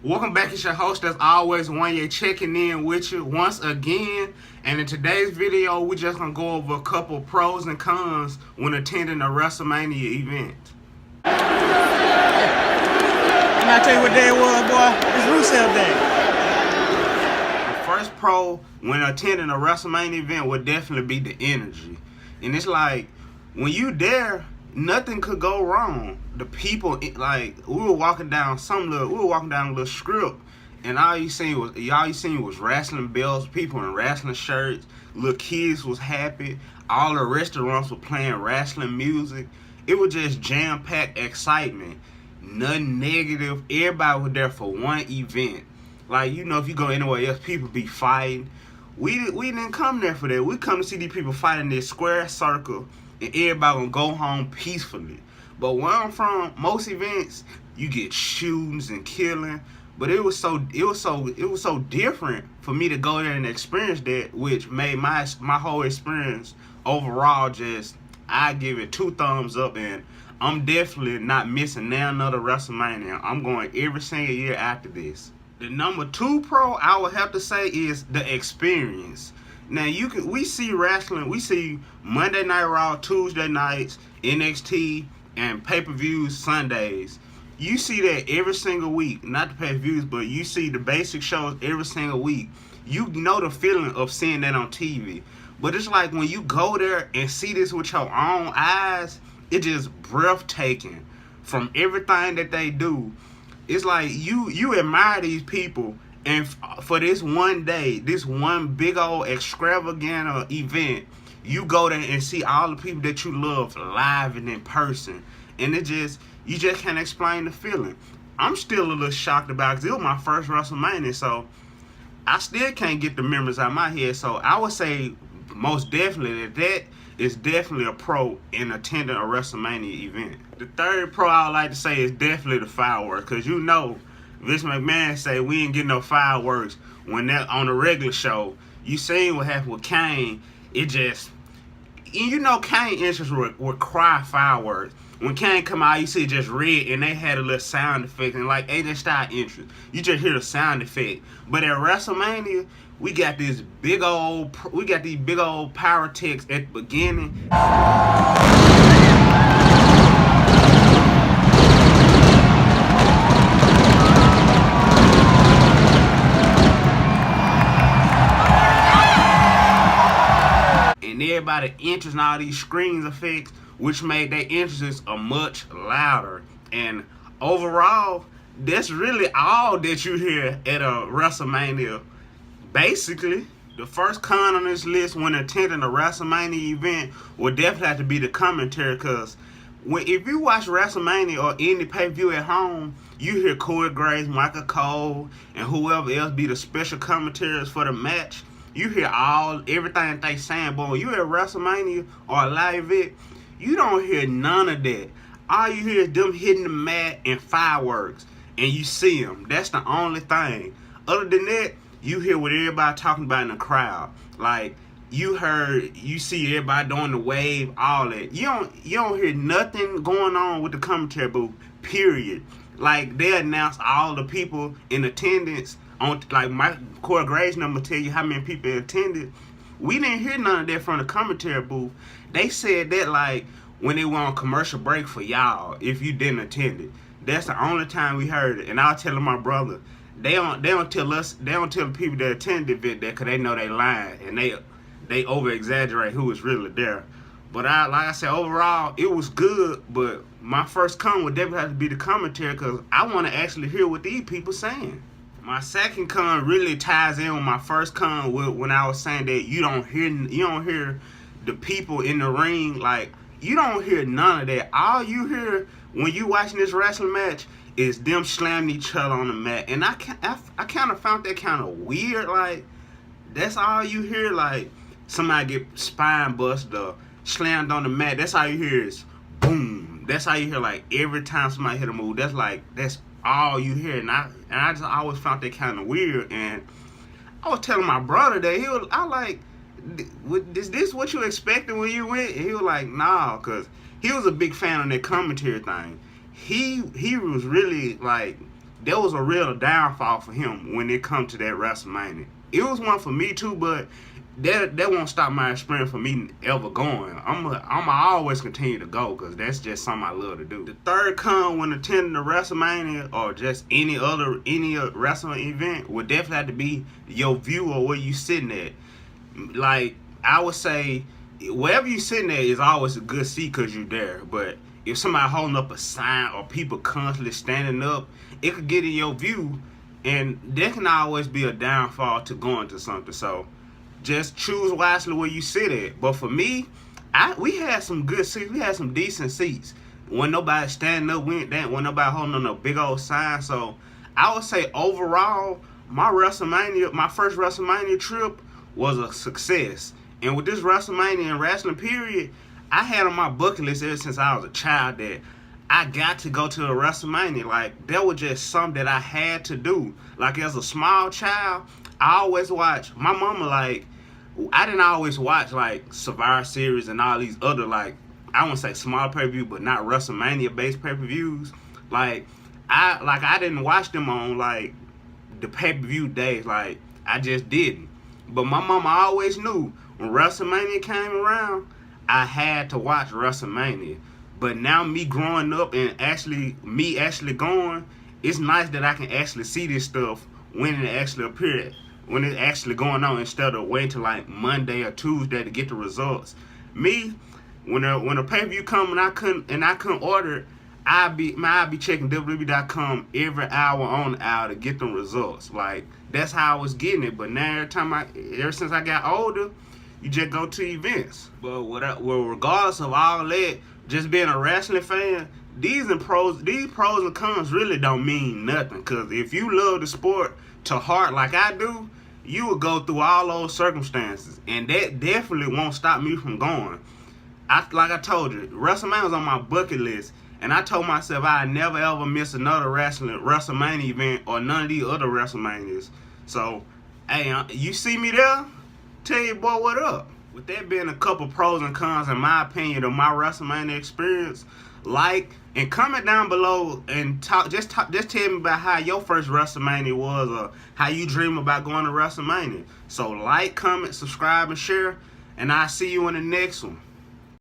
Welcome back. It's your host, as always, One Year, checking in with you once again. And in today's video, we're just gonna go over a couple pros and cons when attending a WrestleMania event. And I tell you what day it was, boy. It's Rusev Day. The first pro when attending a WrestleMania event would definitely be the energy. And it's like, when you there, nothing could go wrong. The people, like, we were walking down a little strip, and all you seen was wrestling belts, people in wrestling shirts, little kids was happy, all the restaurants were playing wrestling music. It was just jam-packed excitement, nothing negative. Everybody was there for one event. Like, you know, if you go anywhere else, people be fighting. We didn't come there for that. We come to see these people fight in this square circle, and everybody gonna go home peacefully. But where I'm from, most events you get shootings and killing. But it was so different for me to go there and experience that, which made my whole experience overall just, I give it 2 thumbs up, and I'm definitely not missing now another WrestleMania. I'm going every single year after this. The number 2 pro I would have to say is the experience. Now we see wrestling, we see Monday Night Raw, Tuesday nights, NXT, and pay-per-views Sundays. You see that every single week. Not the pay-per-views, but you see the basic shows every single week. You know the feeling of seeing that on TV. But it's like when you go there and see this with your own eyes, it's just breathtaking from everything that they do. It's like you admire these people, and for this one day, this one big old extravagant event, you go there and see all the people that you love live and in person, and you just can't explain the feeling. I'm still a little shocked about it because it was my first WrestleMania, so I still can't get the memories out of my head. So I would say most definitely that is definitely a pro in attending a WrestleMania event. The third pro I would like to say is definitely the fireworks, because you know Vince McMahon say we ain't getting no fireworks when that on the regular show. You seen what happened with Kane. It just, you know, Kane entrance would cry fireworks. When Kane come out, you see just red, and they had a little sound effect, and like AJ Styles entrance, you just hear the sound effect. But at WrestleMania, we got these big old pyrotechnics at the beginning. And everybody enters and all these screens effects, which made their entrances a much louder. And overall, that's really all that you hear at a WrestleMania. Basically, the first con on this list when attending a WrestleMania event would definitely have to be the commentary, because if you watch WrestleMania or any pay-per-view at home, you hear Corey Graves, Michael Cole, and whoever else be the special commentators for the match. You hear everything that they saying, but when you hear WrestleMania or a live event, you don't hear none of that. All you hear is them hitting the mat and fireworks, and you see them. That's the only thing. Other than that, you hear what everybody talking about in the crowd. Like, you see everybody doing the wave, all that. You don't hear nothing going on with the commentary booth, period. Like, they announce all the people in attendance on, like, my Corey Graves number tell you how many people attended. We didn't hear none of that from the commentary booth. They said that like when they went on commercial break for y'all, if you didn't attend it. That's the only time we heard it. And I was telling my brother, they don't tell the people that attend the event that, because they know they lying and they over exaggerate who was really there. But like I said, overall it was good. But my first con would definitely have to be the commentary, because I want to actually hear what these people saying. My second con really ties in with my first con when I was saying that you don't hear the people in the ring. Like, you don't hear none of that. All you hear when you watching this wrestling match is them slamming each other on the mat. And I kind of found that kind of weird. Like, that's all you hear. Like, somebody get spine busted or slammed on the mat. That's all you hear is boom. That's all you hear. Like, every time somebody hit a move, that's all you hear. And I just always found that kind of weird. And I was telling my brother that I like, is this what you expected when you went? And he was like, nah, because he was a big fan of that commentary thing. He was really like there was a real downfall for him when it come to that WrestleMania. It was one for me too, but that won't stop my experience from me ever going. I'ma always continue to go because that's just something I love to do. The third con when attending the WrestleMania or just any wrestling event would definitely have to be your view or where you sitting at. Like I would say, wherever you sitting at is always a good seat because you're there. But if somebody holding up a sign or people constantly standing up, it could get in your view, and there can always be a downfall to going to something. So just choose wisely where you sit at. But for me, we had some good seats. We had some decent seats. When nobody standing up, when nobody holding on a big old sign. So I would say overall, my first WrestleMania trip was a success. And with this WrestleMania and wrestling period, I had on my bucket list ever since I was a child that I got to go to a WrestleMania. Like, that was just something that I had to do. Like, as a small child, I always watch. My mama, like, I didn't always watch, like, Survivor Series and all these other, like, I wouldn't say small pay-per-view, but not WrestleMania-based pay-per-views. Like, I didn't watch them on, like, the pay-per-view days. Like, I just didn't. But my mama always knew when WrestleMania came around, I had to watch WrestleMania. But now me growing up and actually going, it's nice that I can actually see this stuff when it actually appeared, when it's actually going on, instead of waiting till like Monday or Tuesday to get the results. Me, when a pay-per-view come and I couldn't order it, I'd be checking WWE.com every hour on the hour to get them results. Like, that's how I was getting it. But now ever since I got older, you just go to events. But regardless of all that, just being a wrestling fan, these pros and cons really don't mean nothing. Cause if you love the sport to heart like I do, you will go through all those circumstances, and that definitely won't stop me from going. Like I told you, WrestleMania was on my bucket list, and I told myself I'd never ever miss another WrestleMania event or none of these other WrestleManias. So, hey, you see me there? Tell you, boy, what up? With that being a couple pros and cons, in my opinion, of my WrestleMania experience, like and comment down below and just tell me about how your first WrestleMania was, or how you dream about going to WrestleMania. So like, comment, subscribe, and share, and I'll see you in the next one.